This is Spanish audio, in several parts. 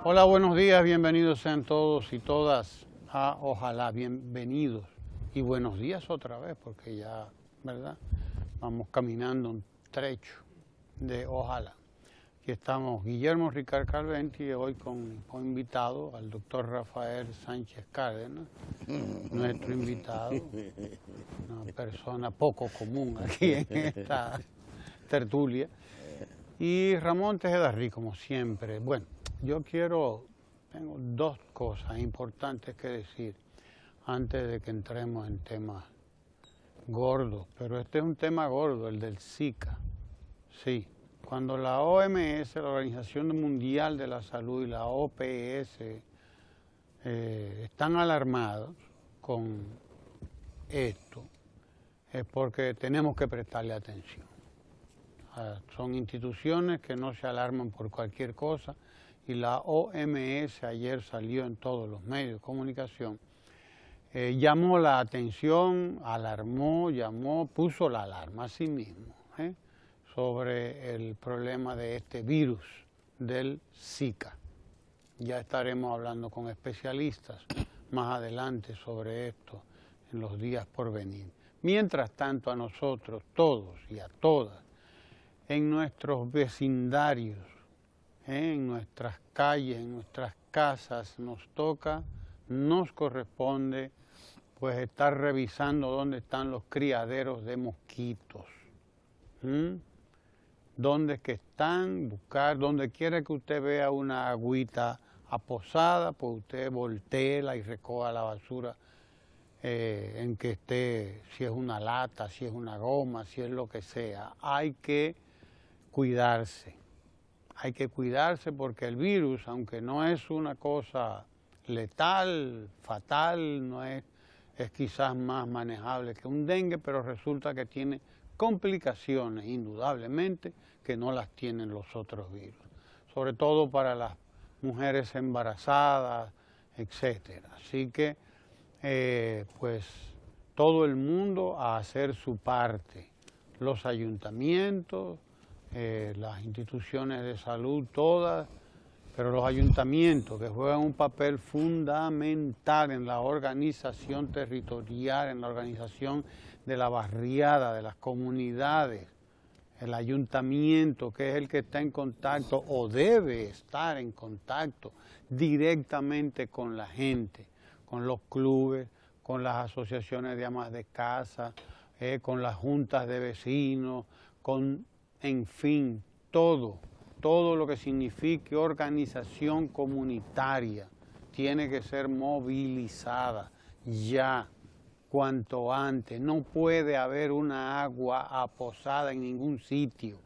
Hola, buenos días, bienvenidos sean todos y todas a Ojalá, bienvenidos y buenos días otra vez, porque ya, ¿verdad? Vamos caminando un trecho de Ojalá. Aquí estamos Guillermo Ricard Calventi y hoy con invitado al doctor Rafael Sánchez Cárdenas, nuestro invitado, una persona poco común aquí en esta tertulia, y Ramón Tejeda Riz, como siempre. Bueno, tengo dos cosas importantes que decir antes de que entremos en temas gordos, pero este es un tema gordo, el del Zika. Sí, cuando la OMS, la Organización Mundial de la Salud, y la OPS están alarmados con esto, es porque tenemos que prestarle atención. Son instituciones que no se alarman por cualquier cosa, y la OMS ayer salió en todos los medios de comunicación, llamó la atención, alarmó, puso la alarma a sí mismo sobre el problema de este virus del Zika. Ya estaremos hablando con especialistas más adelante sobre esto en los días por venir. Mientras tanto, a nosotros, todos y a todas, en nuestros vecindarios, en nuestras calles, en nuestras casas, nos corresponde pues estar revisando dónde están los criaderos de mosquitos. Dónde es que están, buscar, donde quiera que usted vea una agüita aposada, pues usted voltéela y recoja la basura en que esté, si es una lata, si es una goma, si es lo que sea. Hay que cuidarse. Hay que cuidarse porque el virus, aunque no es una cosa letal, fatal, es quizás más manejable que un dengue, pero resulta que tiene complicaciones, indudablemente, que no las tienen los otros virus. Sobre todo para las mujeres embarazadas, etcétera. Así que, pues, todo el mundo a hacer su parte. Los ayuntamientos, las instituciones de salud, todas, pero los ayuntamientos que juegan un papel fundamental en la organización territorial, en la organización de la barriada, de las comunidades, el ayuntamiento que es el que está en contacto o debe estar en contacto directamente con la gente, con los clubes, con las asociaciones de amas de casa, con las juntas de vecinos, en fin, todo lo que signifique organización comunitaria tiene que ser movilizada ya, cuanto antes. No puede haber una agua aposada en ningún sitio,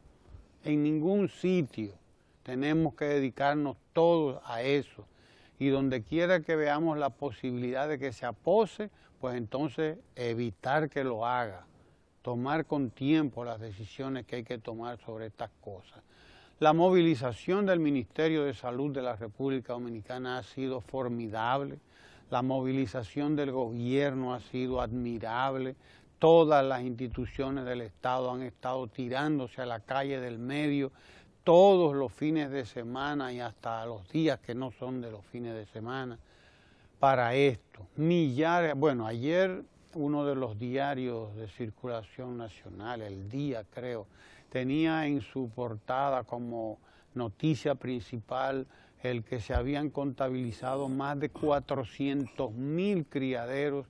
Tenemos que dedicarnos todos a eso. Y donde quiera que veamos la posibilidad de que se apose, pues entonces evitar que lo haga. Tomar con tiempo las decisiones que hay que tomar sobre estas cosas. La movilización del Ministerio de Salud de la República Dominicana ha sido formidable, la movilización del gobierno ha sido admirable, todas las instituciones del Estado han estado tirándose a la calle del medio todos los fines de semana y hasta los días que no son de los fines de semana para esto. Millares, bueno, ayer uno de los diarios de circulación nacional, El Día creo, tenía en su portada como noticia principal el que se habían contabilizado más de 400.000 criaderos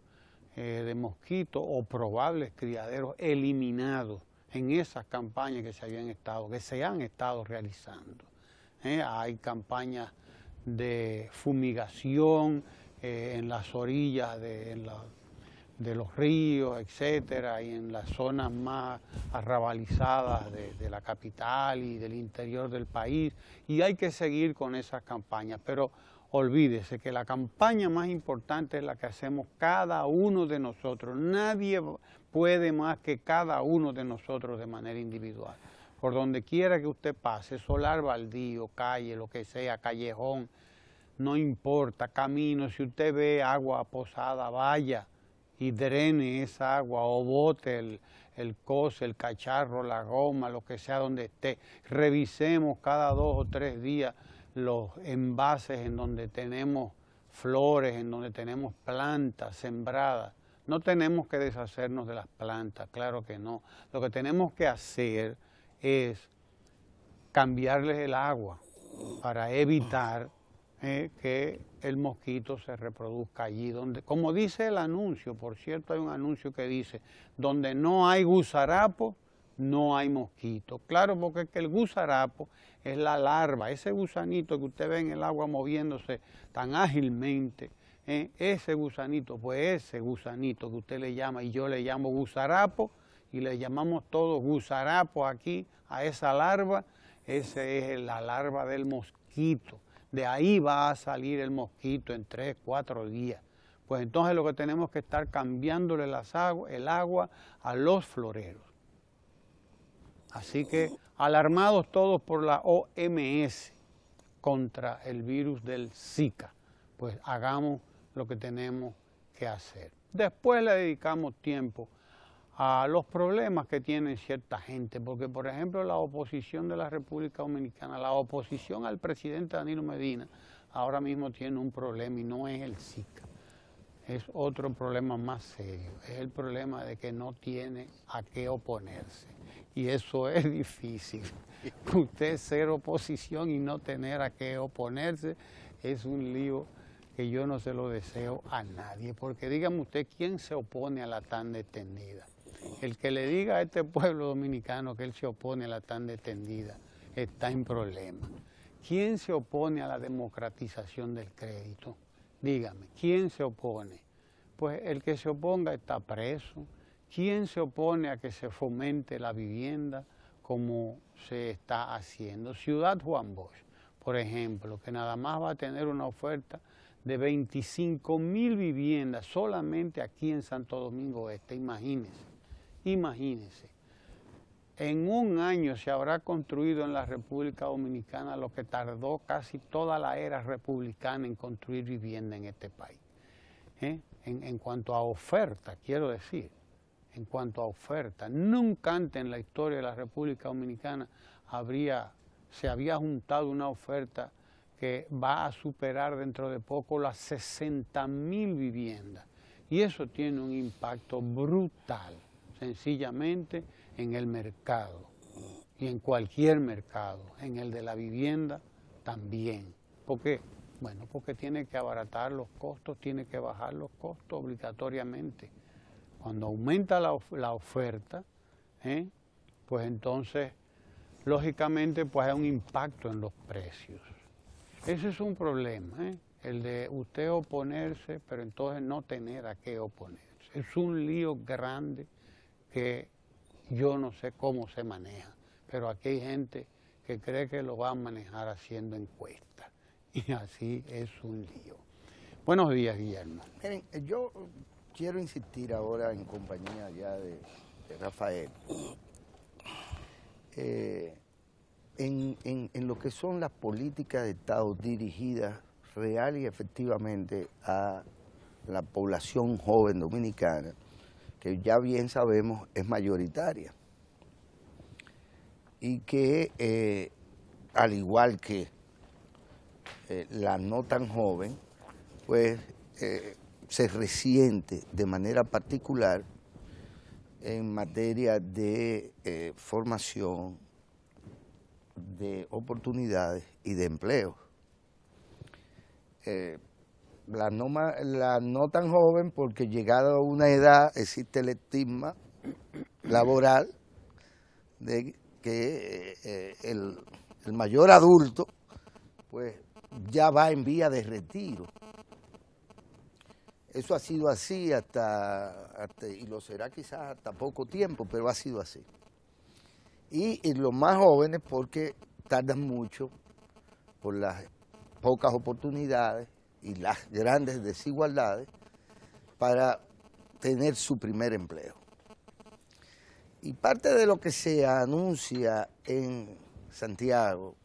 de mosquitos o probables criaderos eliminados en esas campañas que se han estado realizando. Hay campañas de fumigación en las orillas de los ríos, etcétera, y en las zonas más arrabalizadas de la capital y del interior del país, y hay que seguir con esas campañas, pero olvídese que la campaña más importante es la que hacemos cada uno de nosotros. Nadie puede más que cada uno de nosotros de manera individual. Por donde quiera que usted pase, solar baldío, calle, lo que sea, callejón, no importa, camino, si usted ve agua posada, vaya y drene esa agua o bote el coce, el cacharro, la goma, lo que sea donde esté. Revisemos cada 2 o 3 días los envases en donde tenemos flores, en donde tenemos plantas sembradas. No tenemos que deshacernos de las plantas, claro que no. Lo que tenemos que hacer es cambiarles el agua para evitar que el mosquito se reproduzca allí. Donde, como dice el anuncio, por cierto, hay un anuncio que dice, donde no hay gusarapo, no hay mosquito. Claro, porque es que el gusarapo es la larva, ese gusanito que usted ve en el agua moviéndose tan ágilmente, ese gusanito, pues ese gusanito que usted le llama, y yo le llamo gusarapo, y le llamamos todos gusarapo aquí a esa larva, esa es la larva del mosquito. De ahí va a salir el mosquito en 3, 4 días. Pues entonces lo que tenemos que estar cambiándole el agua a los floreros. Así que alarmados todos por la OMS contra el virus del Zika, pues hagamos lo que tenemos que hacer. Después le dedicamos tiempo a los problemas que tienen cierta gente, porque por ejemplo la oposición de la República Dominicana, la oposición al presidente Danilo Medina, ahora mismo tiene un problema y no es el Zika, es otro problema más serio, es el problema de que no tiene a qué oponerse. Y eso es difícil. Usted ser oposición y no tener a qué oponerse es un lío que yo no se lo deseo a nadie. Porque dígame usted, ¿quién se opone a la tanda extendida? El que le diga a este pueblo dominicano que él se opone a la tanda extendida está en problema. ¿Quién se opone a la democratización del crédito? Dígame, ¿quién se opone? Pues el que se oponga está preso. ¿Quién se opone a que se fomente la vivienda como se está haciendo? Ciudad Juan Bosch, por ejemplo, que nada más va a tener una oferta de 25.000 viviendas solamente aquí en Santo Domingo Este, imagínense, imagínense. En un año se habrá construido en la República Dominicana lo que tardó casi toda la era republicana en construir vivienda en este país. En cuanto a oferta, quiero decir. En cuanto a oferta, nunca antes en la historia de la República Dominicana se había juntado una oferta que va a superar dentro de poco las 60.000 viviendas. Y eso tiene un impacto brutal, sencillamente en el mercado, y en cualquier mercado, en el de la vivienda también. ¿Por qué? Bueno, porque tiene que abaratar los costos, tiene que bajar los costos obligatoriamente. Cuando aumenta la oferta, pues entonces, lógicamente, pues hay un impacto en los precios. Ese es un problema, el de usted oponerse, pero entonces no tener a qué oponerse. Es un lío grande que yo no sé cómo se maneja, pero aquí hay gente que cree que lo va a manejar haciendo encuestas, y así es un lío. Buenos días, Guillermo. Miren, yo quiero insistir ahora en compañía ya de Rafael en lo que son las políticas de Estado dirigidas real y efectivamente a la población joven dominicana, que ya bien sabemos es mayoritaria y que al igual que la no tan joven, pues se resiente de manera particular en materia de formación, de oportunidades y de empleo. La no tan joven, porque llegado a una edad existe el estigma laboral de que el mayor adulto pues ya va en vía de retiro. Eso ha sido así hasta y lo será quizás hasta poco tiempo, pero ha sido así. Y los más jóvenes porque tardan mucho por las pocas oportunidades y las grandes desigualdades para tener su primer empleo. Y parte de lo que se anuncia en Santiago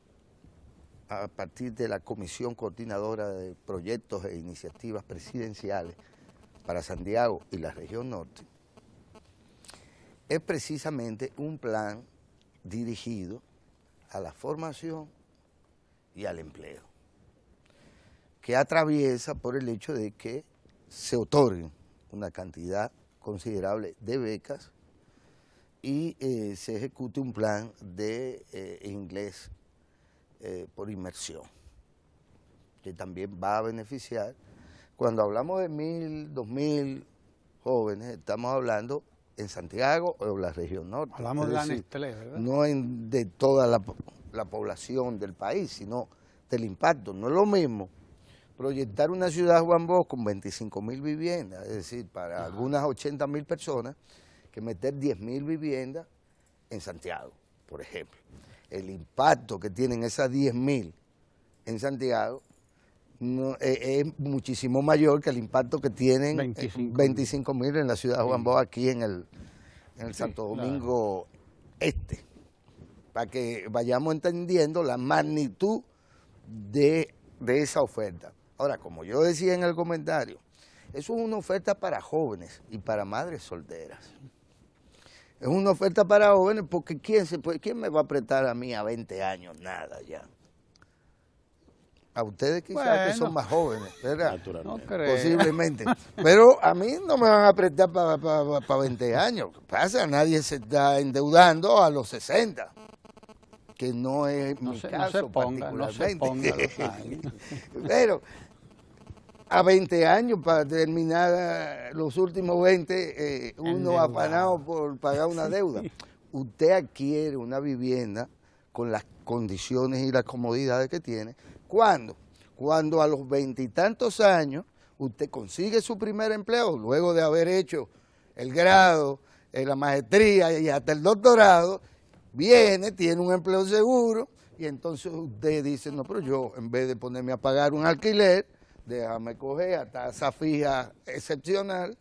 a partir de la Comisión Coordinadora de Proyectos e Iniciativas Presidenciales para Santiago y la región norte, es precisamente un plan dirigido a la formación y al empleo, que atraviesa por el hecho de que se otorguen una cantidad considerable de becas y se ejecute un plan de inglés por inmersión, que también va a beneficiar. Cuando hablamos de 1.000, 2.000 jóvenes, estamos hablando en Santiago o en la región norte. Hablamos de la Nestlé, ¿verdad? No de toda la población del país, sino del impacto. No es lo mismo proyectar una ciudad Juan Bosch con 25.000 viviendas, es decir, para algunas 80.000 personas, que meter 10.000 viviendas en Santiago, por ejemplo. El impacto que tienen esas 10.000 en Santiago es muchísimo mayor que el impacto que tienen 25.000 en la ciudad de Juan Bosch, aquí en el Santo Domingo Este, para que vayamos entendiendo la magnitud de esa oferta. Ahora, como yo decía en el comentario, eso es una oferta para jóvenes y para madres solteras. Es una oferta para jóvenes porque ¿quién me va a apretar a mí a 20 años? Nada ya. A ustedes quizás que son más jóvenes, ¿verdad? Naturalmente. No creo. Posiblemente. Pero a mí no me van a apretar para 20 años. ¿Qué pasa? Nadie se está endeudando a los 60, que no es mi caso particularmente. Pero a 20 años, para terminar los últimos 20, uno afanado por pagar una deuda. Usted adquiere una vivienda con las condiciones y las comodidades que tiene. ¿Cuándo? Cuando a los 20 y tantos años usted consigue su primer empleo, luego de haber hecho el grado, la maestría y hasta el doctorado, viene, tiene un empleo seguro y entonces usted dice, no, pero yo en vez de ponerme a pagar un alquiler, déjame coger a tasa fija excepcional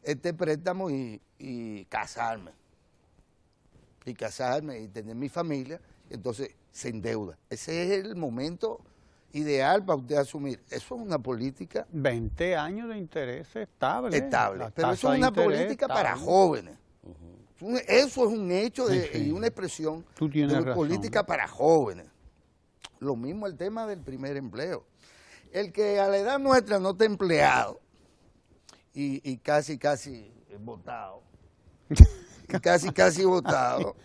este préstamo y casarme. Y casarme y tener mi familia, entonces se endeuda. Ese es el momento ideal para usted asumir. Eso es una política... 20 años de interés estable. Estable, pero eso es una política para jóvenes. Eso es un hecho y una expresión de política para jóvenes. Lo mismo el tema del primer empleo. El que a la edad nuestra no está empleado y casi votado, casi votado,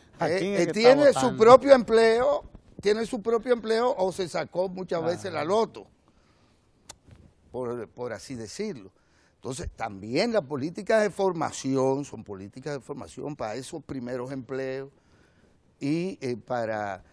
tiene su propio empleo, o se sacó muchas veces la loto, por así decirlo. Entonces, también las políticas de formación son políticas de formación para esos primeros empleos y para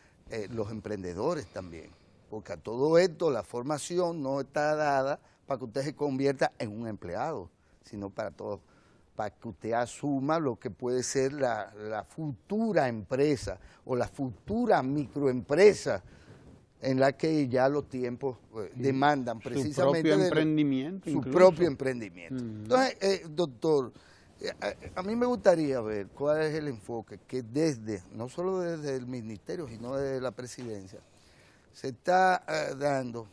los emprendedores también. Porque a todo esto la formación no está dada para que usted se convierta en un empleado, sino para que usted asuma lo que puede ser la futura empresa o la futura microempresa en la que ya los tiempos demandan precisamente su propio emprendimiento. Entonces, doctor, a mí me gustaría ver cuál es el enfoque que no solo desde el ministerio, sino desde la presidencia, se está dando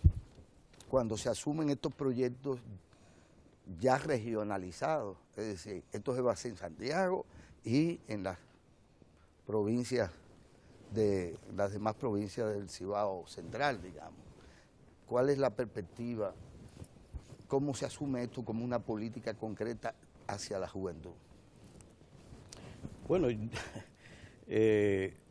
cuando se asumen estos proyectos ya regionalizados, es decir, esto se va a hacer en Santiago y en las provincias las demás provincias del Cibao Central, digamos. ¿Cuál es la perspectiva? ¿Cómo se asume esto como una política concreta hacia la juventud? Bueno,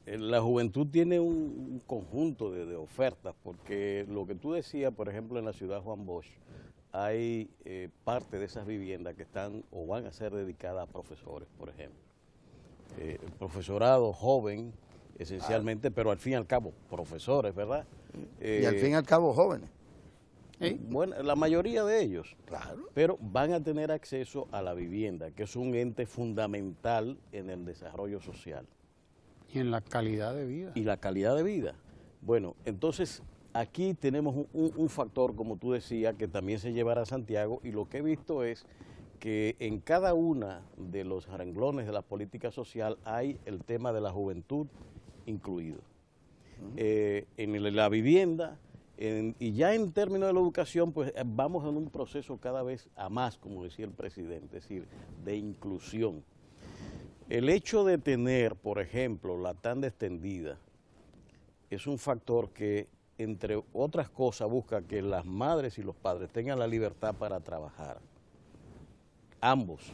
la juventud tiene un conjunto de ofertas, porque lo que tú decías, por ejemplo, en la ciudad de Juan Bosch, hay parte de esas viviendas que están o van a ser dedicadas a profesores, por ejemplo. Profesorado joven, esencialmente, pero al fin y al cabo, profesores, ¿verdad? Y al fin y al cabo, jóvenes. Bueno, la mayoría de ellos. Claro. Pero van a tener acceso a la vivienda, que es un ente fundamental en el desarrollo social. Y en la calidad de vida. Y la calidad de vida. Bueno, entonces aquí tenemos un factor, como tú decías, que también se llevará a Santiago, y lo que he visto es que en cada una de los renglones de la política social hay el tema de la juventud incluido. En la vivienda, y ya en términos de la educación, pues vamos en un proceso cada vez a más, como decía el presidente, es decir, de inclusión. El hecho de tener, por ejemplo, la tanda extendida es un factor que entre otras cosas, busca que las madres y los padres tengan la libertad para trabajar. Ambos,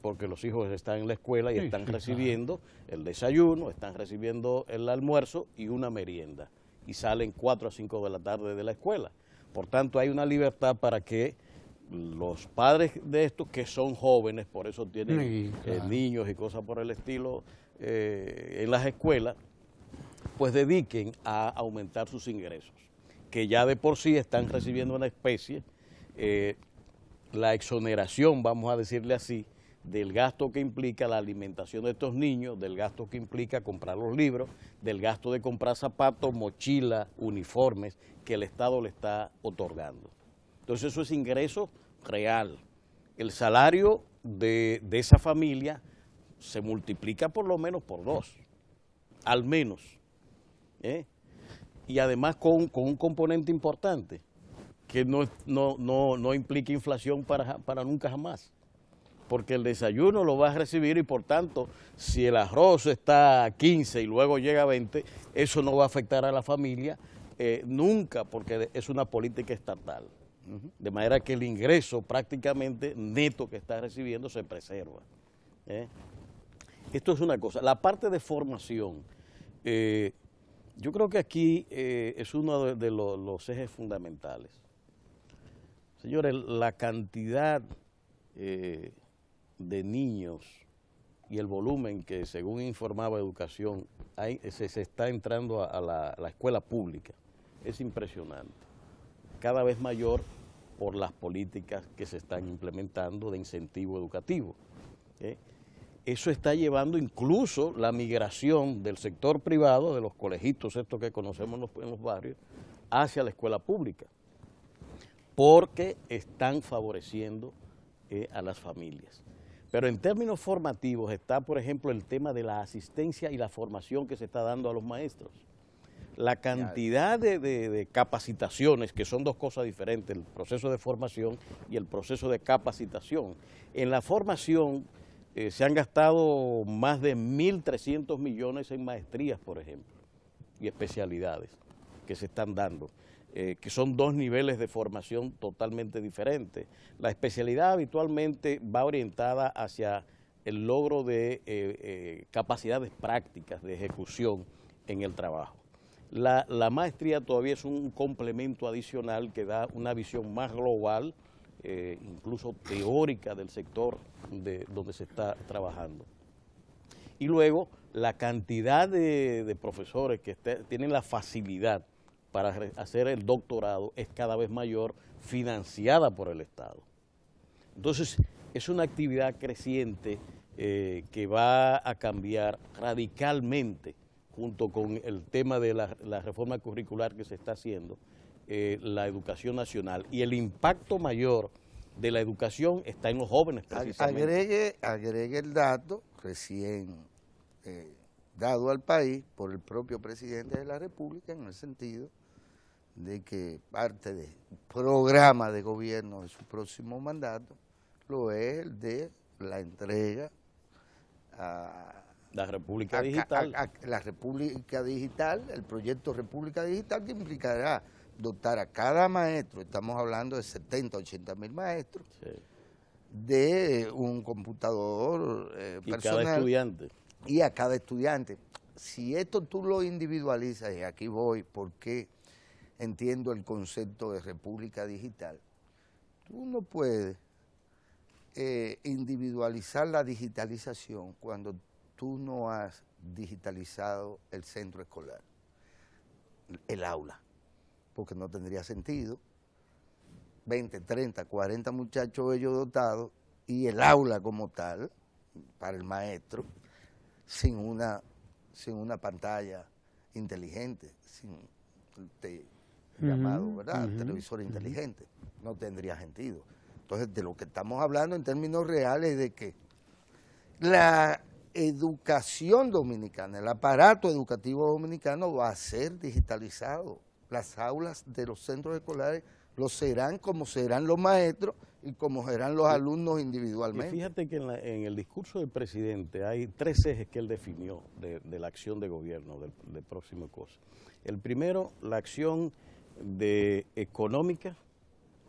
porque los hijos están en la escuela y están recibiendo el desayuno, están recibiendo el almuerzo y una merienda, y salen 4 a 5 de la tarde de la escuela. Por tanto, hay una libertad para que los padres de estos, que son jóvenes, por eso tienen niños y cosas por el estilo en las escuelas, pues dediquen a aumentar sus ingresos, que ya de por sí están recibiendo una especie, la exoneración, vamos a decirle así, del gasto que implica la alimentación de estos niños, del gasto que implica comprar los libros, del gasto de comprar zapatos, mochilas, uniformes, que el Estado le está otorgando. Entonces eso es ingreso real. El salario de esa familia se multiplica por lo menos por 2, al menos. Y además con un componente importante, que no implica inflación para nunca jamás. Porque el desayuno lo vas a recibir y por tanto, si el arroz está a 15 y luego llega a 20, eso no va a afectar a la familia nunca, porque es una política estatal. De manera que el ingreso prácticamente neto que está recibiendo se preserva. Esto es una cosa. La parte de formación, yo creo que aquí es uno de los ejes fundamentales. Señores, la cantidad de niños y el volumen que, según informaba Educación, se está entrando a la escuela pública, es impresionante. Cada vez mayor por las políticas que se están implementando de incentivo educativo. Eso está llevando incluso la migración del sector privado, de los colegitos estos que conocemos en los barrios, hacia la escuela pública, porque están favoreciendo a las familias. Pero en términos formativos está, por ejemplo, el tema de la asistencia y la formación que se está dando a los maestros. La cantidad de capacitaciones, que son dos cosas diferentes, el proceso de formación y el proceso de capacitación. En la formación se han gastado más de 1.300 millones en maestrías, por ejemplo, y especialidades que se están dando, que son dos niveles de formación totalmente diferentes. La especialidad habitualmente va orientada hacia el logro de capacidades prácticas de ejecución en el trabajo. La maestría todavía es un complemento adicional que da una visión más global, incluso teórica del sector donde se está trabajando. Y luego la cantidad de profesores que tienen la facilidad para hacer el doctorado es cada vez mayor, financiada por el Estado. Entonces, es una actividad creciente que va a cambiar radicalmente, junto con el tema de la reforma curricular que se está haciendo, la educación nacional. Y el impacto mayor de la educación está en los jóvenes, precisamente. Agregue el dato recién dado al país por el propio presidente de la República, en el sentido de que parte del programa de gobierno de su próximo mandato lo es el de la entrega a la República Digital. La República Digital, el proyecto República Digital, que implicará dotar a cada maestro, estamos hablando de 70, 80 mil maestros, sí, de un computador personal. Cada estudiante. Y a cada estudiante. Si esto tú lo individualizas, y aquí voy porque entiendo el concepto de República Digital, tú no puedes individualizar la digitalización cuando tú no has digitalizado el centro escolar, el aula, porque no tendría sentido 20, 30, 40 muchachos ellos dotados y el aula como tal, para el maestro, sin una pantalla inteligente, sin llamado, ¿verdad? Televisor inteligente, no tendría sentido. Entonces, de lo que estamos hablando en términos reales es de que la educación dominicana, el aparato educativo dominicano va a ser digitalizado. Las aulas de los centros escolares lo serán como serán los maestros y como serán los alumnos Y individualmente. fíjate que en el discurso del presidente hay 3 ejes que él definió de la acción de gobierno del próximo cosa. El primero, la acción económica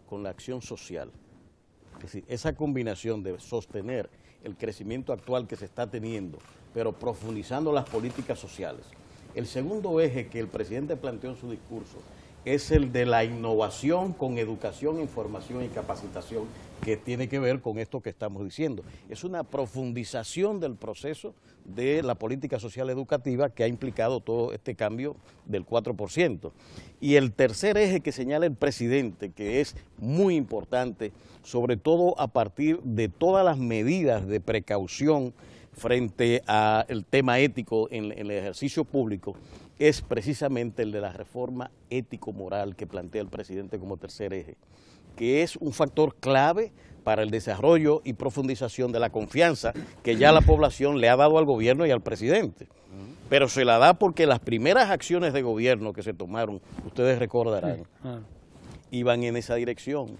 con la acción social. Es decir, esa combinación de sostener el crecimiento actual que se está teniendo, pero profundizando las políticas sociales. El segundo eje que el presidente planteó en su discurso es el de la innovación con educación, información y capacitación, que tiene que ver con esto que estamos diciendo. Es una profundización del proceso de la política social educativa que ha implicado todo este cambio del 4%. Y el tercer eje que señala el presidente, que es muy importante, sobre todo a partir de todas las medidas de precaución frente al tema ético en el ejercicio público, es precisamente el de la reforma ético-moral que plantea el presidente como tercer eje, que es un factor clave para el desarrollo y profundización de la confianza que ya la población le ha dado al gobierno y al presidente. Pero se la da porque las primeras acciones de gobierno que se tomaron, ustedes recordarán, iban en esa dirección,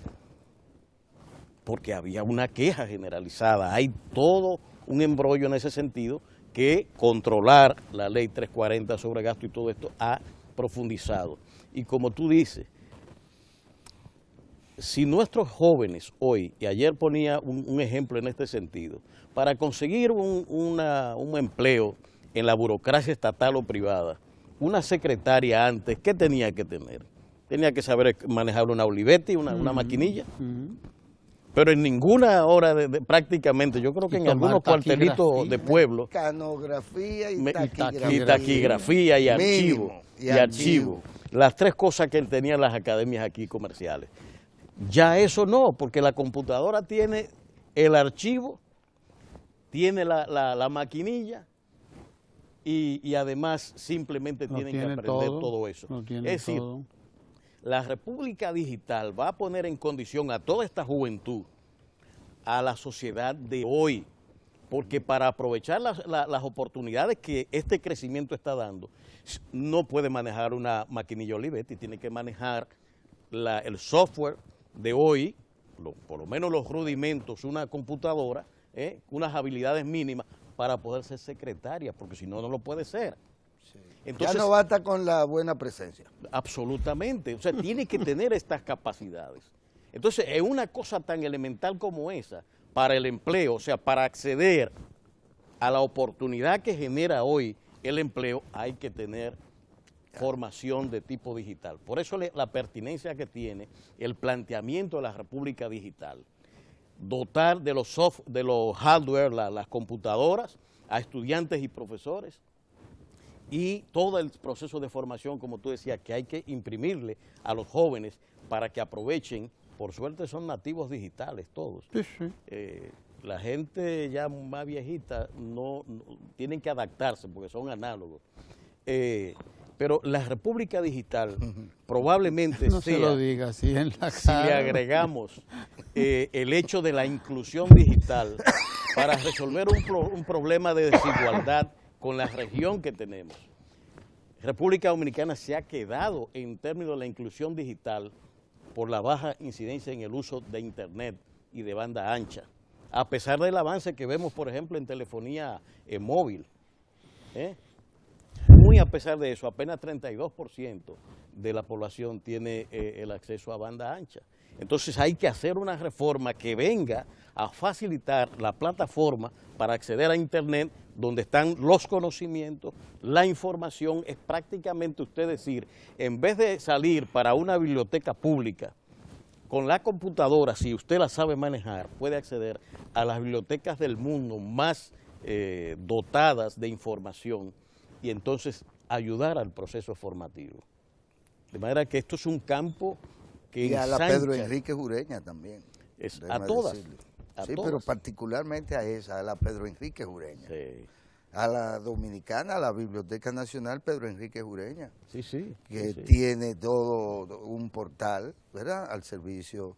porque había una queja generalizada, hay todo un embrollo en ese sentido, que controlar la ley 340 sobre gasto y todo esto ha profundizado. Y como tú dices, si nuestros jóvenes hoy, y ayer ponía un ejemplo en este sentido, para conseguir un empleo en la burocracia estatal o privada, una secretaria antes, ¿qué tenía que tener? Tenía que saber manejar una Olivetti, una maquinilla. Pero en ninguna hora prácticamente, yo creo que en algunos cuartelitos de pueblo, mecanografía y taquigrafía y archivo. Mínimo, Y archivo. Las 3 cosas que él tenía en las academias aquí comerciales. Ya eso no, porque la computadora tiene el archivo, tiene la maquinilla y además simplemente tienen que aprender todo eso. Es decir, la República Digital va a poner en condición a toda esta juventud, a la sociedad de hoy, porque para aprovechar las oportunidades que este crecimiento está dando, no puede manejar una maquinilla Olivetti, tiene que manejar el software de hoy, por lo menos los rudimentos, una computadora, unas habilidades mínimas para poder ser secretaria, porque si no, no lo puede ser. Entonces, ya no basta con la buena presencia. Absolutamente, o sea, tiene que tener estas capacidades. Entonces, en una cosa tan elemental como esa, para el empleo, o sea, para acceder a la oportunidad que genera hoy el empleo, hay que tener formación de tipo digital. Por eso la pertinencia que tiene el planteamiento de la República Digital. Dotar de los hardware, las computadoras, a estudiantes y profesores, y todo el proceso de formación, como tú decías, que hay que imprimirle a los jóvenes para que aprovechen. Por suerte son nativos digitales todos. Sí, sí. La gente ya más viejita no tienen que adaptarse porque son análogos. Pero la República Digital probablemente no sea, se lo diga así en la si cara. le agregamos el hecho de la inclusión digital para resolver un problema de desigualdad con la región que tenemos. República Dominicana se ha quedado en términos de la inclusión digital por la baja incidencia en el uso de Internet y de banda ancha, a pesar del avance que vemos, por ejemplo, en telefonía móvil. Muy a pesar de eso, apenas 32% de la población tiene el acceso a banda ancha. Entonces hay que hacer una reforma que venga a facilitar la plataforma para acceder a Internet, donde están los conocimientos, la información. Es prácticamente usted decir, en vez de salir para una biblioteca pública, con la computadora, si usted la sabe manejar, puede acceder a las bibliotecas del mundo más dotadas de información y entonces ayudar al proceso formativo. De manera que esto es un campo que y a la ensancha. Pedro Enrique Ureña también. A todas. Sí, pero particularmente a esa, a la Pedro Enrique Ureña. Sí. A la dominicana, a la Biblioteca Nacional Pedro Enrique Ureña. Sí, sí. Que sí. tiene todo un portal, ¿verdad?, al servicio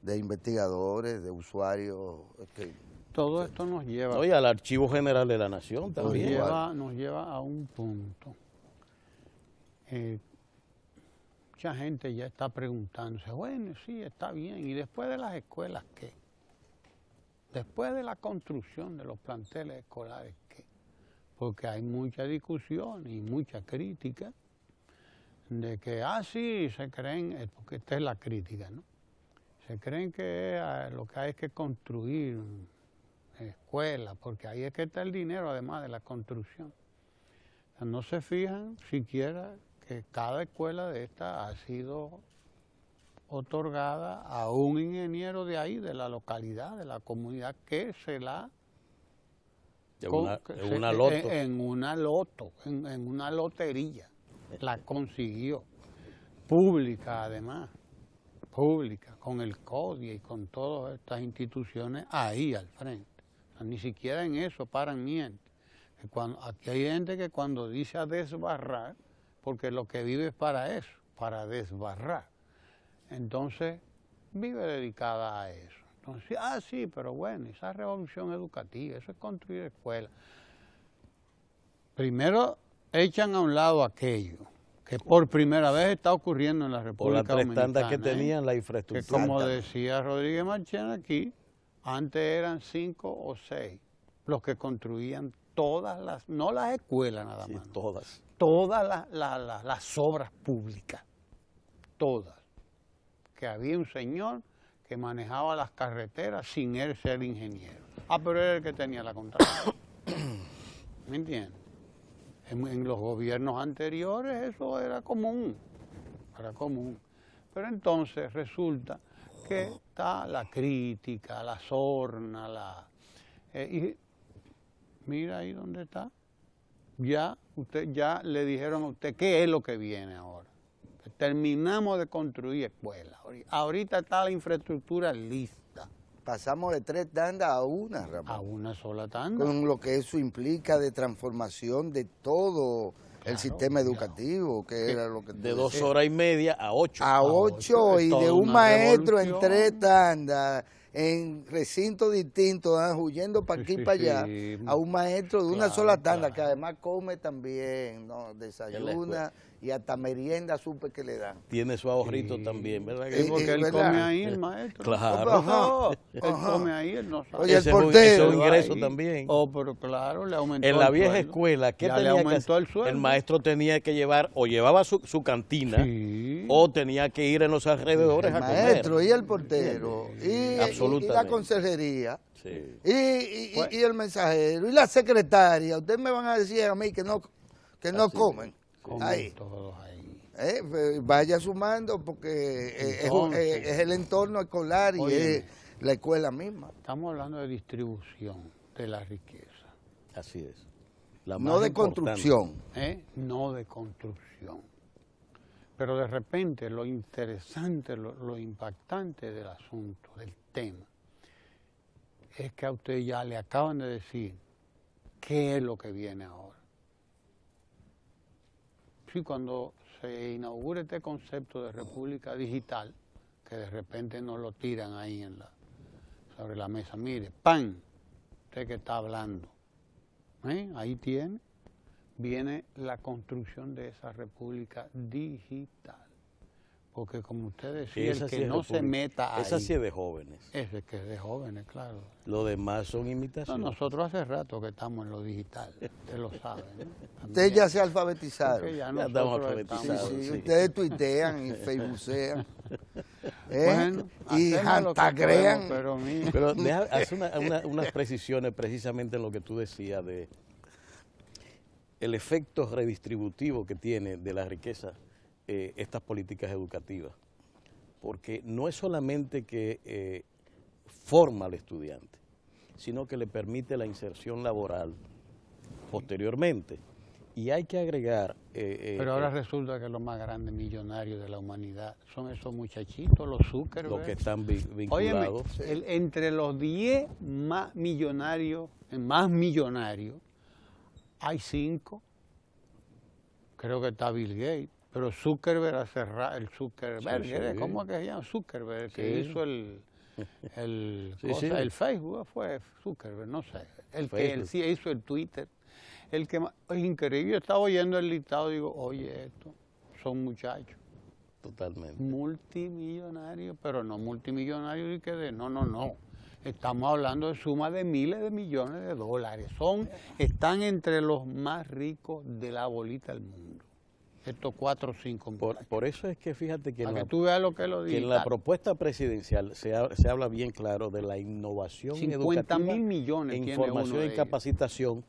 de investigadores, de usuarios. Todo esto nos lleva, Oye, al Archivo General de la Nación también. nos lleva a un punto. mucha gente ya está preguntándose, bueno, sí, está bien, ¿y después de las escuelas qué? Después de la construcción de los planteles escolares, ¿qué? Porque hay mucha discusión y mucha crítica de que, sí, se creen, porque esta es la crítica, ¿no? Se creen que lo que hay es que construir escuelas, porque ahí es que está el dinero, además de la construcción. O sea, no se fijan siquiera que cada escuela de esta ha sido otorgada a un ingeniero de ahí, de la localidad, de la comunidad, que se la... En una loto. En una lotería. La consiguió. Pública, además. Pública, con el CODIA y con todas estas instituciones ahí al frente. O sea, ni siquiera en eso paran mientes. Aquí hay gente que cuando dice a desbarrar, porque lo que vive es para eso, para desbarrar. Entonces, vive dedicada a eso. Entonces, sí, pero bueno, esa revolución educativa, eso es construir escuelas. Primero, echan a un lado aquello que por primera vez está ocurriendo en la República Dominicana. Por las 3 tandas que tenían la infraestructura. Que como decía Rodríguez Marchena aquí, antes eran 5 o 6 los que construían todas las, no las escuelas nada más. Sí, todas las obras públicas, todas. Que había un señor que manejaba las carreteras sin él ser ingeniero. Pero era el que tenía la contrata. ¿Me entiendes? En los gobiernos anteriores eso era común. Pero entonces resulta que está la crítica, la sorna, y mira ahí donde está. Ya le dijeron a usted qué es lo que viene ahora. Terminamos de construir escuelas. Ahorita está la infraestructura lista. Pasamos de 3 tandas a una, Ramón. A una sola tanda. Con lo que eso implica de transformación de todo el sistema educativo, que era lo que... De 2 horas y media a 8. A 8 y de un maestro en 3 tandas, en recintos distintos, huyendo para aquí y para allá, a un maestro de una sola tanda, que además come también, ¿no? Desayuna y hasta merienda supe que le dan. Tiene su ahorrito también, ¿verdad? Porque él come ahí, el maestro. Claro. Él come ahí, él no sabe. Oye, el portero. Es un ingreso también. Pero claro, le aumentó el En la vieja sueldo. escuela, ¿qué Ya tenía le que aumentó hacer? el sueldo. El maestro tenía que llevar, o llevaba su cantina, o tenía que ir en los alrededores a comer. El maestro y el portero, y la consejería, sí. y el mensajero, y la secretaria. Ustedes me van a decir a mí que no comen. Ahí. Todos ahí. Vaya sumando porque es el entorno escolar y es la escuela misma. Estamos hablando de distribución de la riqueza. Así es. No de construcción. No de construcción. Pero de repente lo interesante, lo impactante del asunto, del tema, es que a usted ya le acaban de decir qué es lo que viene ahora. Sí, cuando se inaugure este concepto de república digital, que de repente nos lo tiran ahí sobre la mesa, mire, ¡pam! Usted que está hablando, ahí viene la construcción de esa república digital. Porque como usted decía, el que no se meta ahí... Esa sí es de jóvenes. Ese que es de jóvenes, claro. Lo demás son imitaciones. No, nosotros hace rato que estamos en lo digital, usted lo sabe, ¿no? Ustedes ya se alfabetizaron. Ya estamos alfabetizados. Sí. Ustedes tuitean y facebookean. Bueno, y hantagrean. Pero deja hacer unas precisiones precisamente en lo que tú decías de el efecto redistributivo que tiene de la riqueza estas políticas educativas, porque no es solamente que forma al estudiante, sino que le permite la inserción laboral posteriormente. Y hay que agregar... Pero ahora resulta que los más grandes millonarios de la humanidad son esos muchachitos, los Zuckerberg. Los que están vinculados. Óyeme, entre los 10 más millonarios, hay 5. Creo que está Bill Gates. Pero Zuckerberg hace el Zuckerberg, ¿cómo es que se llama? Zuckerberg, que hizo el Facebook, fue Zuckerberg, no sé. El que él sí hizo el Twitter. Es increíble, yo estaba oyendo el listado y digo, oye, estos son muchachos. Totalmente. Multimillonarios, pero no multimillonarios y que de no. Estamos hablando de sumas de miles de millones de dólares. Están entre los más ricos de la bolita del mundo. Estos 4 o 5 Por eso es que fíjate que, para que tú veas lo que lo que en la propuesta presidencial se habla bien claro de la innovación 50 mil millones en tiene información uno y de capacitación,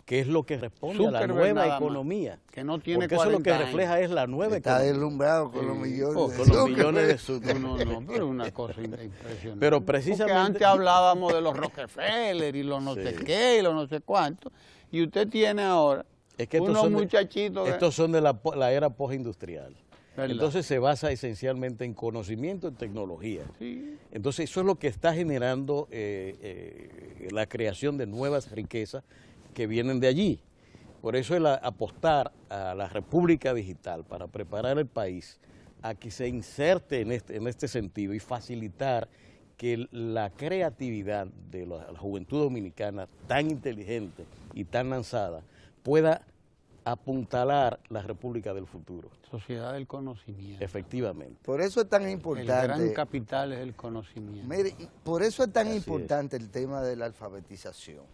que es lo que responde a la Zuckerberg nueva nada más, economía. que no tiene porque eso 40 lo que años. refleja es la nueva Está economía. deslumbrado con los millones de Con los Zuckerberg. millones de Zuckerberg. No, pero es una cosa impresionante. Pero precisamente... Porque antes hablábamos de los Rockefeller y los no sé qué y los no sé cuánto. Y usted tiene ahora Es que unos muchachitos... estos son de la era postindustrial. ¿Verdad? Entonces se basa esencialmente en conocimiento y tecnología. Sí. Entonces eso es lo que está generando la creación de nuevas riquezas que vienen de allí. Por eso el apostar a la República Digital para preparar el país a que se inserte en este sentido y facilitar que la creatividad de la juventud dominicana tan inteligente y tan lanzada pueda apuntalar la República del futuro. Sociedad del conocimiento. Efectivamente. Por eso es tan El importante. gran capital es el conocimiento. Mire, por eso es tan Así importante el tema de la alfabetización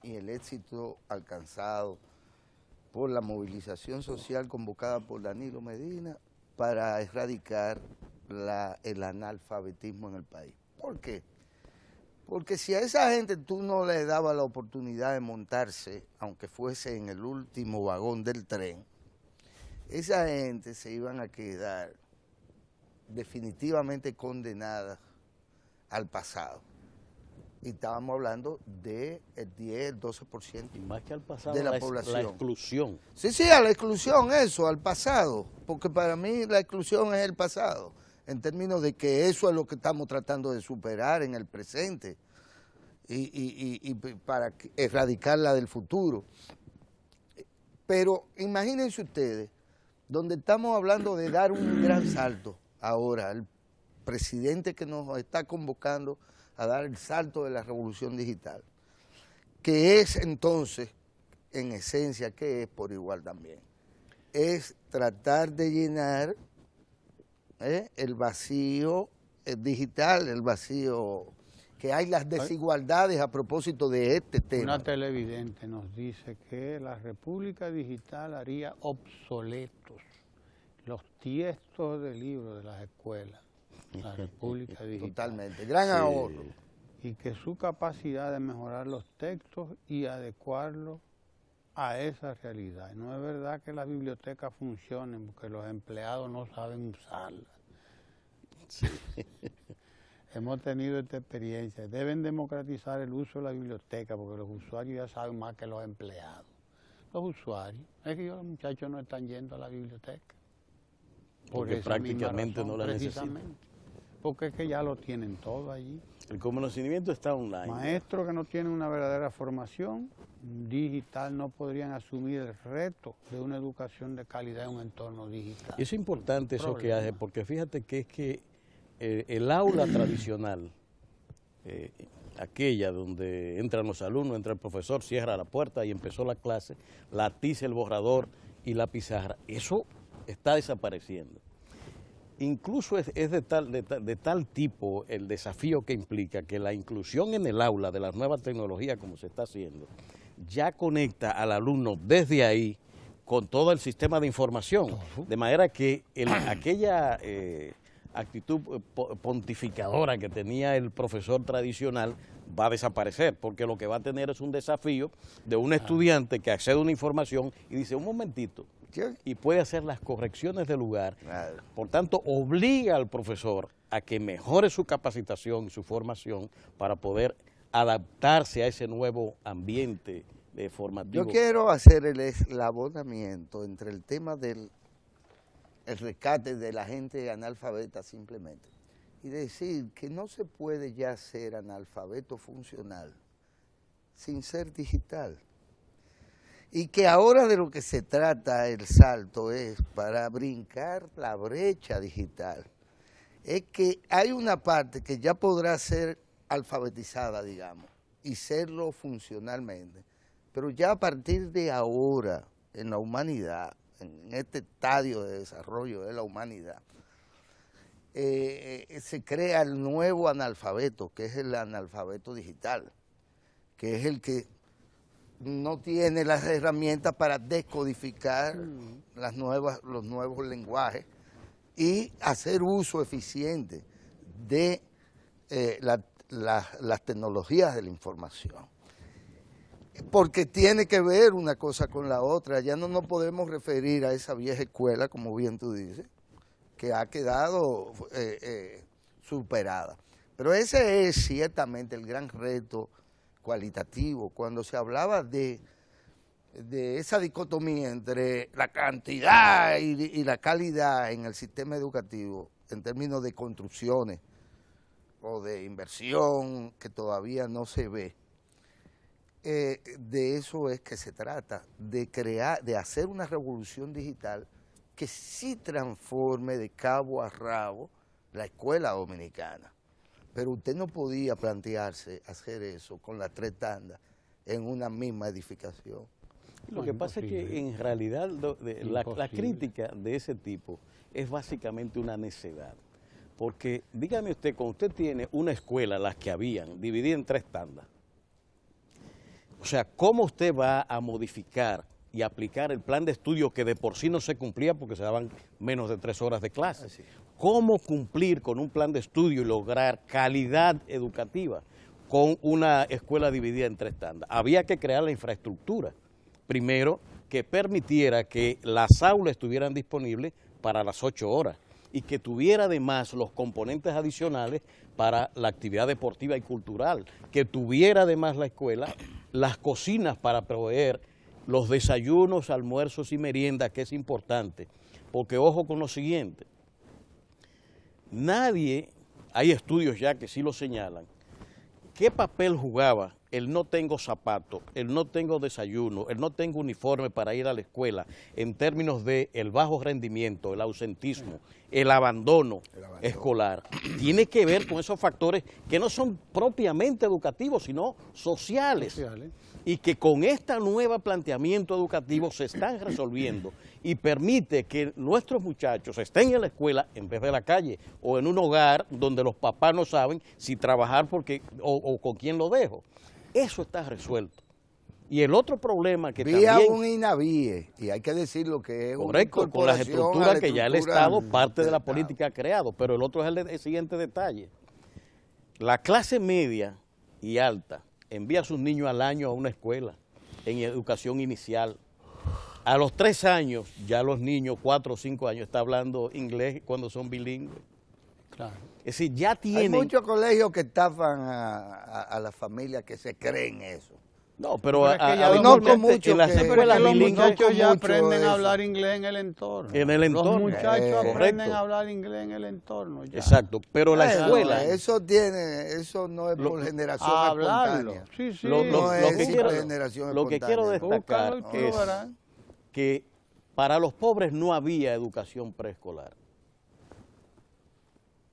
y el éxito alcanzado por la movilización social convocada por Danilo Medina para erradicar el analfabetismo en el país. ¿Por qué? Porque si a esa gente tú no le dabas la oportunidad de montarse, aunque fuese en el último vagón del tren, esa gente se iban a quedar definitivamente condenada al pasado. Y estábamos hablando del 10, el 12% Y más que al pasado, de la la población. exclusión. Sí, a la exclusión, eso, al pasado, porque para mí la exclusión es el pasado, en términos de que eso es lo que estamos tratando de superar en el presente y para erradicarla del futuro. Pero imagínense ustedes, donde estamos hablando de dar un gran salto ahora, el presidente que nos está convocando a dar el salto de la revolución digital, que es entonces, en esencia, que es por igual también, es tratar de llenar el vacío digital, el vacío que hay las desigualdades a propósito de este tema. Una televidente nos dice que la República Digital haría obsoletos los tiestos de libros de las escuelas. La República Digital. Totalmente, gran ahorro. Y que su capacidad de mejorar los textos y adecuarlos a esa realidad. No es verdad que las bibliotecas funcionen porque los empleados no saben usarlas. Sí. Hemos tenido esta experiencia. Deben democratizar el uso de la biblioteca porque los usuarios ya saben más que los empleados. Los usuarios. Es que los muchachos no están yendo a la biblioteca. Porque prácticamente no la necesitan. Porque es que ya lo tienen todo allí. El conocimiento está online. Maestros que no tienen una verdadera formación digital no podrían asumir el reto de una educación de calidad en un entorno digital. Y es importante eso que hace, porque fíjate que es que el aula tradicional, aquella donde entran los alumnos, entra el profesor, cierra la puerta y empezó la clase, la tiza, el borrador y la pizarra, eso está desapareciendo. Incluso es de tal tipo el desafío que implica que la inclusión en el aula de las nuevas tecnologías, como se está haciendo, ya conecta al alumno desde ahí con todo el sistema de información, de manera que aquella actitud pontificadora que tenía el profesor tradicional va a desaparecer, porque lo que va a tener es un desafío de un estudiante que accede a una información y dice, un momentito, y puede hacer las correcciones del lugar. Claro. Por tanto, obliga al profesor a que mejore su capacitación y su formación para poder adaptarse a ese nuevo ambiente formativo. Yo quiero hacer el eslabonamiento entre el tema del rescate de la gente analfabeta simplemente y decir que no se puede ya ser analfabeto funcional sin ser digital. Y que ahora de lo que se trata el salto es para brincar la brecha digital. Es que hay una parte que ya podrá ser alfabetizada, digamos, y serlo funcionalmente. Pero ya a partir de ahora, en la humanidad, en este estadio de desarrollo de la humanidad, se crea el nuevo analfabeto, que es el analfabeto digital, que es el que no tiene las herramientas para descodificar los nuevos lenguajes y hacer uso eficiente de las tecnologías de la información. Porque tiene que ver una cosa con la otra. Ya no nos podemos referir a esa vieja escuela, como bien tú dices, que ha quedado superada. Pero ese es ciertamente el gran reto cualitativo. Cuando se hablaba de esa dicotomía entre la cantidad y la calidad en el sistema educativo, en términos de construcciones o de inversión que todavía no se ve, de eso es que se trata, de hacer una revolución digital que sí transforme de cabo a rabo la escuela dominicana. Pero usted no podía plantearse hacer eso con las 3 tandas en una misma edificación. Lo que pasa es que en realidad la crítica de ese tipo es básicamente una necedad. Porque dígame usted, cuando usted tiene una escuela, las que habían, dividida en 3 tandas, o sea, ¿cómo usted va a modificar y aplicar el plan de estudio que de por sí no se cumplía porque se daban menos de 3 horas de clase? Así. ¿Cómo cumplir con un plan de estudio y lograr calidad educativa con una escuela dividida en 3 tandas? Había que crear la infraestructura, primero, que permitiera que las aulas estuvieran disponibles para las 8 horas y que tuviera además los componentes adicionales para la actividad deportiva y cultural, que tuviera además la escuela las cocinas para proveer los desayunos, almuerzos y meriendas, que es importante, porque ojo con lo siguiente, nadie, hay estudios ya que sí lo señalan, ¿qué papel jugaba el no tengo zapatos, el no tengo desayuno, el no tengo uniforme para ir a la escuela en términos de el bajo rendimiento, el ausentismo, el abandono escolar? Tiene que ver con esos factores que no son propiamente educativos, sino sociales. Y que con este nuevo planteamiento educativo se están resolviendo y permite que nuestros muchachos estén en la escuela en vez de la calle o en un hogar donde los papás no saben si trabajar o con quién lo dejo. Eso está resuelto. Y el otro problema que Vía también... un INAVIE, y hay que decir lo que es correcto, con las estructuras que ya el Estado, parte de la política, ha creado. Pero el otro es el siguiente detalle. La clase media y alta envía a sus niños al año a una escuela en educación inicial. A los 3 años, ya los niños, 4 o 5 años, están hablando inglés cuando son bilingües. Claro. Es decir, ya tienen... Hay muchos colegios que estafan a las familias que se creen eso. No, pero no con mucho en las que- escuelas los bilingües... muchachos ya mucho aprenden eso. a hablar inglés en el entorno. En el entorno. Los muchachos aprenden correcto. a hablar inglés en el entorno. Ya. Exacto, pero la Bueno, escuela... eso no es por generación A hablarlo. espontánea. Sí, sí. No es que quiero, generación lo que quiero espontánea. destacar Búscalo y tú lo es verás. que para los pobres no había educación preescolar.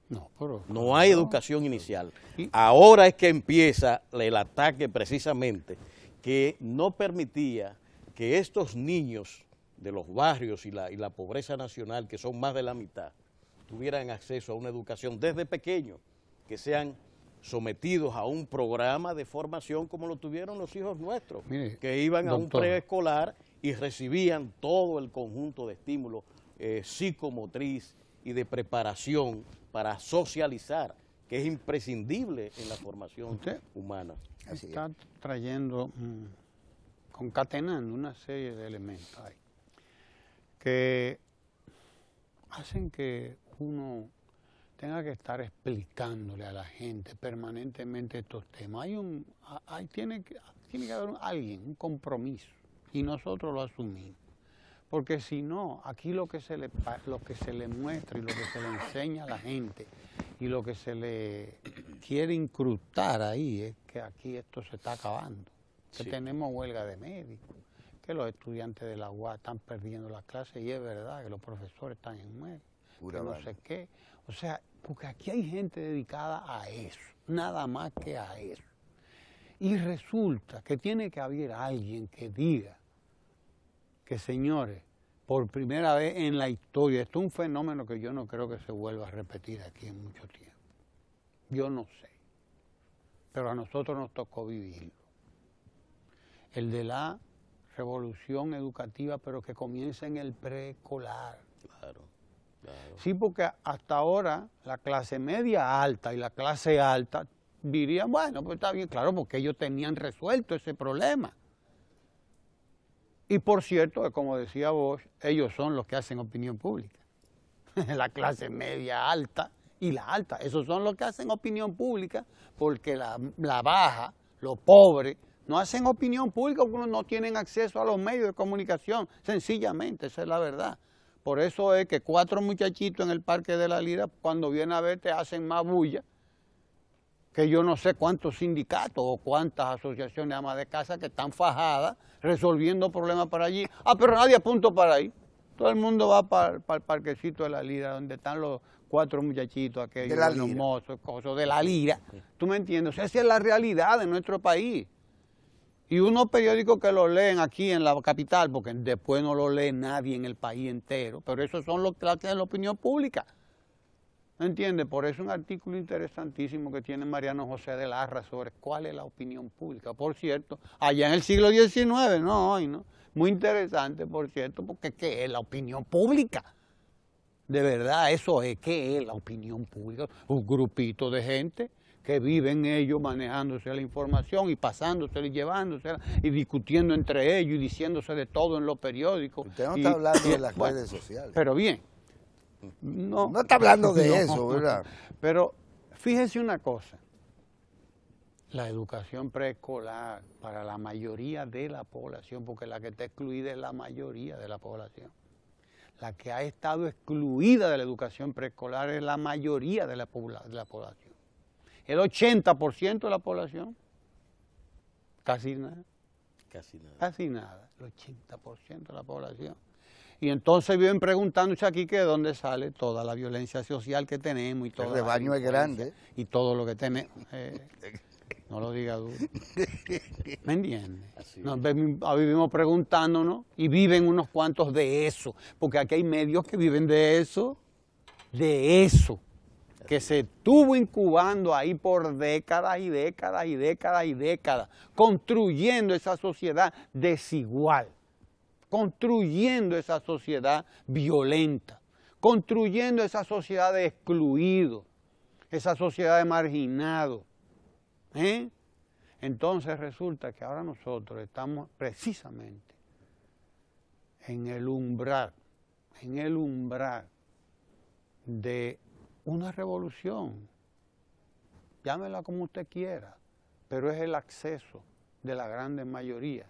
No, pero... No hay educación inicial. Y- Ahora es que empieza el ataque precisamente que no permitía que estos niños de los barrios y la pobreza nacional, que son más de la mitad, tuvieran acceso a una educación desde pequeños, que sean sometidos a un programa de formación como lo tuvieron los hijos nuestros, Mire, que iban a un doctor. preescolar y recibían todo el conjunto de estímulos psicomotriz y de preparación para socializar, que es imprescindible en la formación Usted humana. Así Está trayendo, concatenando una serie de elementos ahí, que hacen que uno tenga que estar explicándole a la gente permanentemente estos temas. Tiene que haber alguien, un compromiso, y nosotros lo asumimos. Porque si no, aquí lo que se le muestra y lo que se le enseña a la gente y lo que se le quiere incrustar ahí es que aquí esto se está acabando, que Sí. tenemos huelga de médicos, que los estudiantes de la UAS están perdiendo las clases y es verdad que los profesores están en huelga, Pura que no vaina. sé qué. O sea, porque aquí hay gente dedicada a eso, nada más que a eso. Y resulta que tiene que haber alguien que diga que, señores, por primera vez en la historia. Esto es un fenómeno que yo no creo que se vuelva a repetir aquí en mucho tiempo. Yo no sé, pero a nosotros nos tocó vivirlo. El de la revolución educativa, pero que comienza en el preescolar. Claro, claro. Sí, porque hasta ahora la clase media alta y la clase alta dirían, bueno, pues está bien, claro, porque ellos tenían resuelto ese problema. Y por cierto, como decía Bosch, ellos son los que hacen opinión pública. La clase media alta y la alta, esos son los que hacen opinión pública, porque la baja, los pobres, no hacen opinión pública porque no tienen acceso a los medios de comunicación, sencillamente, esa es la verdad. Por eso es que 4 muchachitos en el Parque de la Lira, cuando vienen a verte, hacen más bulla que yo no sé cuántos sindicatos o cuántas asociaciones de amas de casa que están fajadas resolviendo problemas para allí. Ah, pero nadie apunta para ahí. Todo el mundo va para el parquecito de la Lira, donde están los 4 muchachitos aquellos, los mozos, cosas de la Lira. ¿Tú me entiendes? O sea, esa es la realidad de nuestro país. Y unos periódicos que lo leen aquí en la capital, porque después no lo lee nadie en el país entero, pero esos son los que hacen la opinión pública. ¿Me entiendes? Por eso un artículo interesantísimo que tiene Mariano José de Larra sobre cuál es la opinión pública. Por cierto, allá en el siglo XIX, no hoy, ¿no? Muy interesante, por cierto, porque ¿qué es la opinión pública? De verdad, eso es, ¿qué es la opinión pública? Un grupito de gente que viven ellos manejándose la información y pasándosela y llevándosela y discutiendo entre ellos y diciéndose de todo en los periódicos. Usted no está hablando de las redes sociales. Pero bien. No está hablando de eso, ¿verdad? Pero fíjese una cosa, la educación preescolar para la mayoría de la población, porque la que está excluida es la mayoría de la población. La que ha estado excluida de la educación preescolar es la mayoría de la población. El 80% de la población, casi nada. Casi nada. Casi nada, el 80% de la población. Y entonces viven preguntándose aquí que de dónde sale toda la violencia social que tenemos y todo. El rebaño es grande. Y todo lo que tenemos. No lo diga duro. ¿Me entiendes? Vivimos preguntándonos y viven unos cuantos de eso. Porque aquí hay medios que viven de eso. Que se estuvo incubando ahí por décadas y décadas y décadas y décadas, construyendo esa sociedad desigual, construyendo esa sociedad violenta, construyendo esa sociedad de excluidos, esa sociedad de marginados. Entonces resulta que ahora nosotros estamos precisamente en el umbral de una revolución, llámela como usted quiera, pero es el acceso de la grande mayoría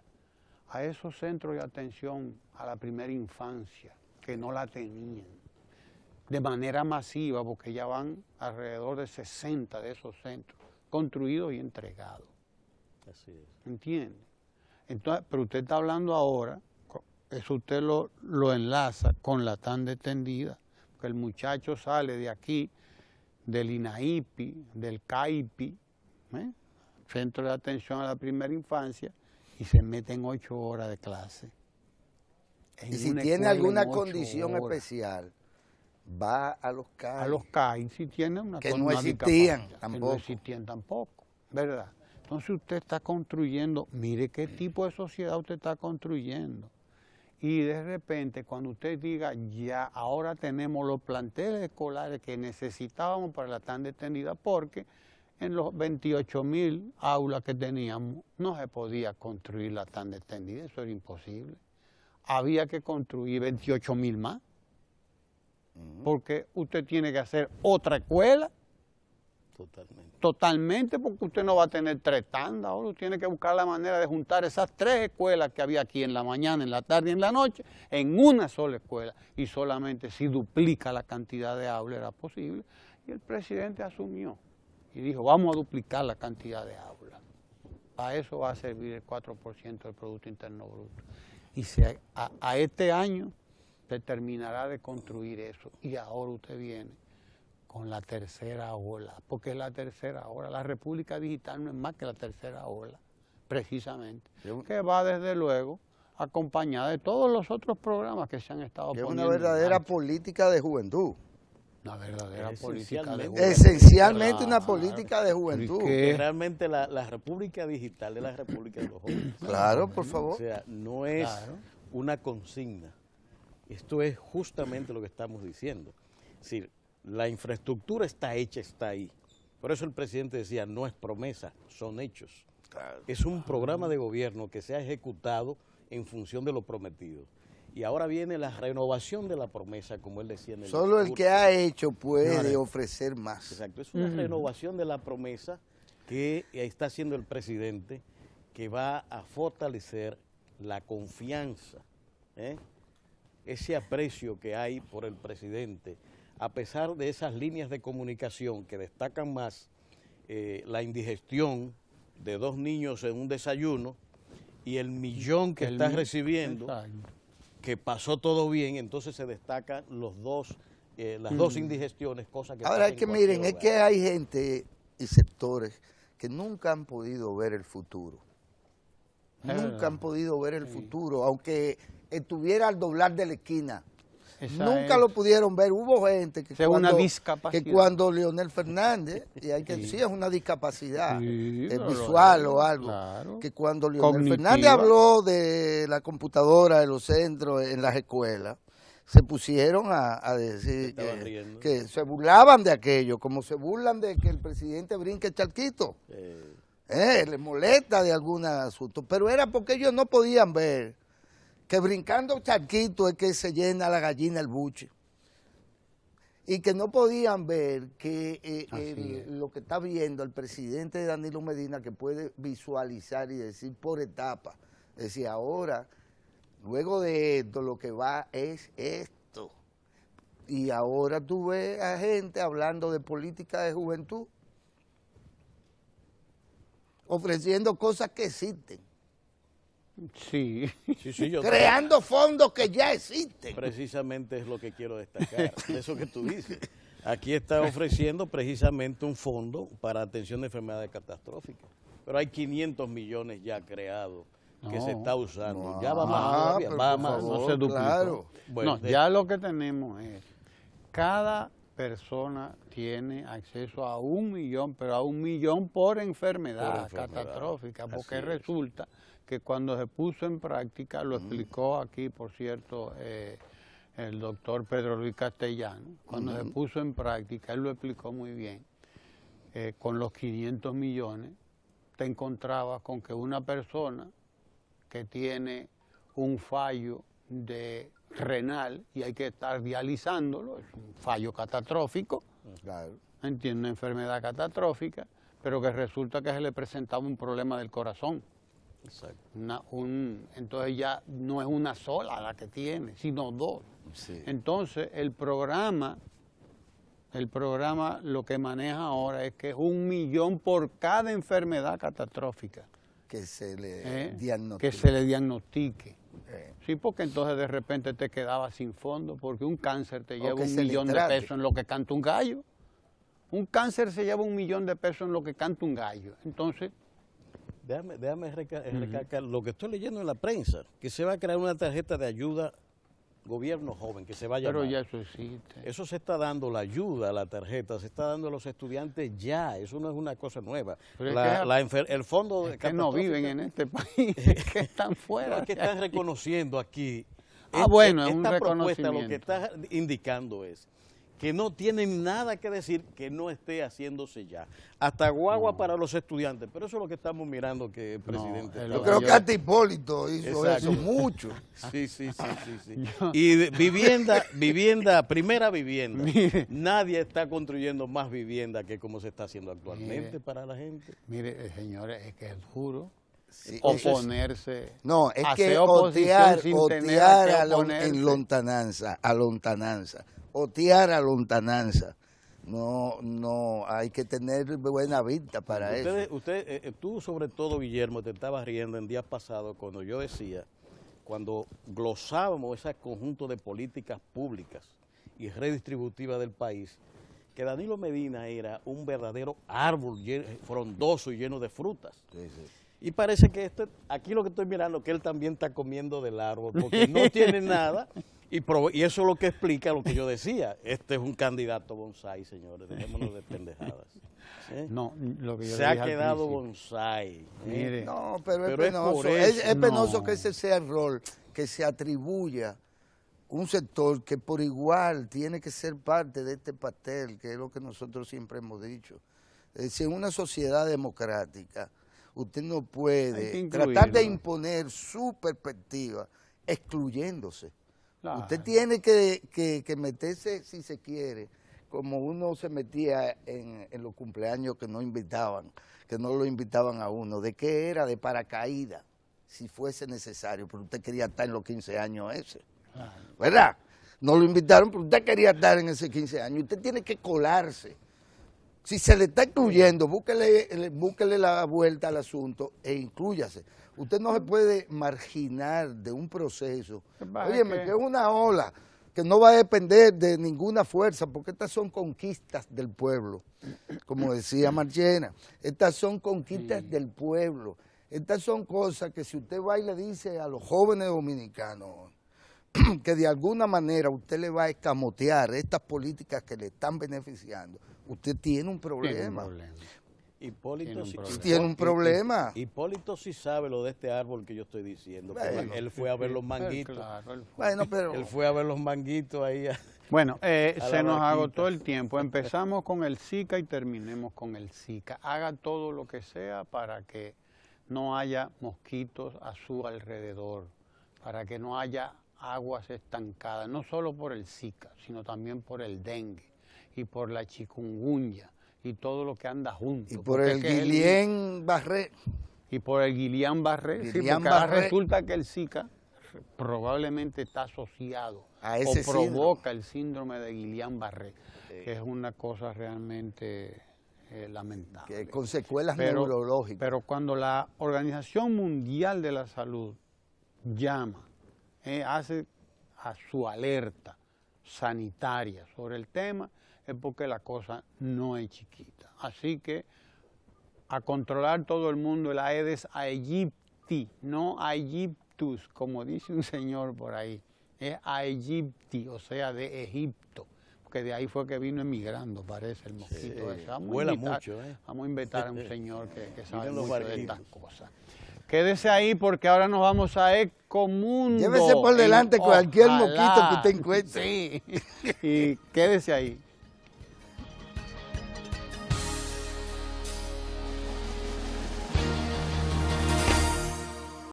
a esos centros de atención a la primera infancia, que no la tenían, de manera masiva, porque ya van alrededor de 60 de esos centros, construidos y entregados. Así es. ¿Entiende? Entonces, pero usted está hablando ahora, eso usted lo enlaza con la tanda extendida, que el muchacho sale de aquí, del INAIPI, del CAIPI, Centro de Atención a la Primera Infancia, y se mete en 8 horas de clase. Y si tiene alguna condición especial, va a los CAI. A los CAI, si tiene una que no existían tampoco. Que no existían tampoco, ¿verdad? Entonces usted está construyendo, mire qué tipo de sociedad usted está construyendo. Y de repente, cuando usted diga, ya ahora tenemos los planteles escolares que necesitábamos para la tanda extendida, porque en los 28.000 aulas que teníamos no se podía construir la tanda extendida, eso era imposible. Había que construir 28.000 más, porque usted tiene que hacer otra escuela. Totalmente, porque usted no va a tener 3 tandas, ahora usted tiene que buscar la manera de juntar esas 3 escuelas que había aquí en la mañana, en la tarde y en la noche, en una sola escuela, y solamente si duplica la cantidad de aulas era posible, y el presidente asumió y dijo, vamos a duplicar la cantidad de aulas, a eso va a servir el 4% del Producto Interno Bruto, y a este año se terminará de construir eso, y ahora usted viene con la tercera ola, porque es la tercera ola. La República Digital no es más que la tercera ola, precisamente, que va desde luego acompañada de todos los otros programas que se han estado Que es poniendo. una verdadera en marcha. política de juventud. Una verdadera política de Esencialmente. juventud. Esencialmente una Claro. política de juventud. ¿Y Que qué? realmente la república digital es la república de los jóvenes. Claro, por O favor. sea, no es Claro. una consigna. Esto es justamente lo que estamos diciendo. Es decir, la infraestructura está hecha, está ahí. Por eso el presidente decía, no es promesa, son hechos. Es un programa de gobierno que se ha ejecutado en función de lo prometido. Y ahora viene la renovación de la promesa, como él decía en el Solo el discurso. que ha hecho puede Señores. ofrecer más. Exacto, es una renovación de la promesa que está haciendo el presidente, que va a fortalecer la confianza, ese aprecio que hay por el presidente, a pesar de esas líneas de comunicación que destacan más la indigestión de 2 niños en un desayuno y el millón que está recibiendo, Exacto. que pasó todo bien, entonces se destacan las dos indigestiones, cosas que Ahora pasan es que en cualquier miren, es hogar. que hay gente y sectores que nunca han podido ver el futuro. Nunca han podido ver el futuro, aunque estuviera al doblar de la esquina. Esa Nunca es- lo pudieron ver. Hubo gente que Esa es una cuando, discapacidad. que cuando Leonel Fernández, y hay que decir, es una discapacidad Sí, pero visual lo o es, algo, claro. que cuando Leonel Cognitiva. Fernández habló de la computadora de los centros en las escuelas, se pusieron a decir estaban riendo. que se burlaban de aquello, como se burlan de que el presidente brinque el charquito. Les molesta de algún asunto, pero era porque ellos no podían ver que brincando charquito es que se llena la gallina el buche, y que no podían ver que lo que está viendo el presidente Danilo Medina, que puede visualizar y decir por etapa, es decir, ahora, luego de esto, lo que va es esto, y ahora tú ves a gente hablando de política de juventud, ofreciendo cosas que existen, Sí. Sí, yo creando fondos que ya existen. precisamente es lo que quiero destacar, de eso que tú dices. Aquí está ofreciendo precisamente un fondo para atención de enfermedades catastróficas, pero hay 500 millones ya creados que se está usando. Ya va más todavía, pero va por más. favor, No se duplicó. claro. Bueno, No, ya lo que tenemos es, cada persona tiene acceso a 1 millón, pero a 1 millón por enfermedad, catastrófica, porque Así es. resulta que cuando se puso en práctica, lo explicó aquí, por cierto, el doctor Pedro Luis Castellano, cuando se puso en práctica, él lo explicó muy bien, con los 500 millones, te encontrabas con que una persona que tiene un fallo de renal y hay que estar dializándolo, es un fallo catastrófico, Claro. entiende, una enfermedad catastrófica, pero que resulta que se le presentaba un problema del corazón. Exacto. Entonces ya no es una sola la que tiene, sino 2. Sí. Entonces el programa lo que maneja ahora es que es 1 millón por cada enfermedad catastrófica Que se le que diagnostique. se le diagnostique. Sí, porque entonces de repente te quedabas sin fondo, porque un cáncer te lleva que 1 se le millón de trate. pesos en lo que canta un gallo. Un cáncer se lleva 1 millón de pesos en lo que canta un gallo. Entonces, Déjame recalcar lo que estoy leyendo en la prensa, que se va a crear una tarjeta de ayuda gobierno joven, que se va a llamar. pero ya eso existe. Eso se está dando, la ayuda, la tarjeta, se está dando a los estudiantes ya, eso no es una cosa nueva. Pero es El fondo Es que no catastrófico- viven en este país, es que están No, fuera. es que de están aquí. reconociendo aquí. Bueno, es un esta propuesta lo que reconocimiento. está indicando es que no tienen nada que decir que no esté haciéndose ya. Hasta guagua para los estudiantes, pero eso es lo que estamos mirando que el presidente es está lo Yo que creo dando. que hasta Hipólito hizo Exacto. eso mucho. Sí. Y primera vivienda. Mire. Nadie está construyendo más vivienda que como se está haciendo actualmente Mire. para la gente. Mire, señores, es que es duro Sí, oponerse. No, es hacer que oposición sin tener a otear qué a oponerse. en lontananza, otear a lontananza. No, hay que tener buena vista para eso. Tú sobre todo, Guillermo, te estabas riendo en días pasados cuando yo decía, cuando glosábamos ese conjunto de políticas públicas y redistributivas del país, que Danilo Medina era un verdadero árbol frondoso y lleno de frutas. Sí, sí. Y parece que aquí lo que estoy mirando, que él también está comiendo del árbol, porque no tiene nada, y eso es lo que explica lo que yo decía. Este es un candidato bonsái, señores, dejémonos de pendejadas. No, lo que yo Se le ha dije al quedado principio. bonsái. Mire, No, pero es Pero es penoso. por Es eso. penoso No. que ese sea el rol, que se atribuya un sector que por igual tiene que ser parte de este pastel, que es lo que nosotros siempre hemos dicho. Es decir, en una sociedad democrática, usted no Hay que puede incluirlo. tratar de imponer su perspectiva excluyéndose. claro. Usted tiene que meterse, si se quiere, como uno se metía en los cumpleaños que no lo invitaban a uno. ¿De qué era? De paracaídas, si fuese necesario, pero usted quería estar en los 15 años ese, Claro. ¿verdad? No lo invitaron, pero usted quería estar en ese 15 años. Usted tiene que colarse. Si se le está excluyendo, búsquele la vuelta al asunto e inclúyase. Usted no se puede marginar de un proceso. Óyeme, que es una ola que no va a depender de ninguna fuerza, porque estas son conquistas del pueblo, como decía Marchena. Estas son conquistas del pueblo. Estas son cosas que si usted va y le dice a los jóvenes dominicanos que de alguna manera usted le va a escamotear estas políticas que le están beneficiando, usted tiene un problema. Hipólito Tiene un problema. Hipólito sí sabe lo de este árbol que yo estoy diciendo. Bueno. Él fue a ver los manguitos. Claro, Bueno, pero Él fue a ver los manguitos ahí. Bueno, se la nos vaquita. agotó el tiempo. Empezamos con el Zika y terminemos con el Zika. Haga todo lo que sea para que no haya mosquitos a su alrededor, para que no haya aguas estancadas, no solo por el Zika, sino también por el dengue y por la chikungunya y todo lo que anda junto. y por porque el es que es Guillain-Barré. y por el Guillain-Barré, sí, porque ahora Guillain-Barré. resulta que el Zika probablemente está asociado A ese o provoca el síndrome de Guillain-Barré, que es una cosa realmente lamentable. Que con secuelas Pero- neurológicas. Pero cuando la Organización Mundial de la Salud llama, hace a su alerta sanitaria sobre el tema, es porque la cosa no es chiquita. Así que a controlar todo el mundo, el Aedes aegypti, no aegyptus, como dice un señor por ahí, es aegypti, o sea, de Egipto, porque de ahí fue que vino emigrando, parece, el mosquito ese. Vuela mucho, Vamos a invitar a un señor que sabe Miren los mucho de barquitos. estas cosas. Quédese ahí porque ahora nos vamos a Ecomundo. Llévese por delante cualquier Ojalá. moquito que usted encuentre. Sí, y quédese ahí.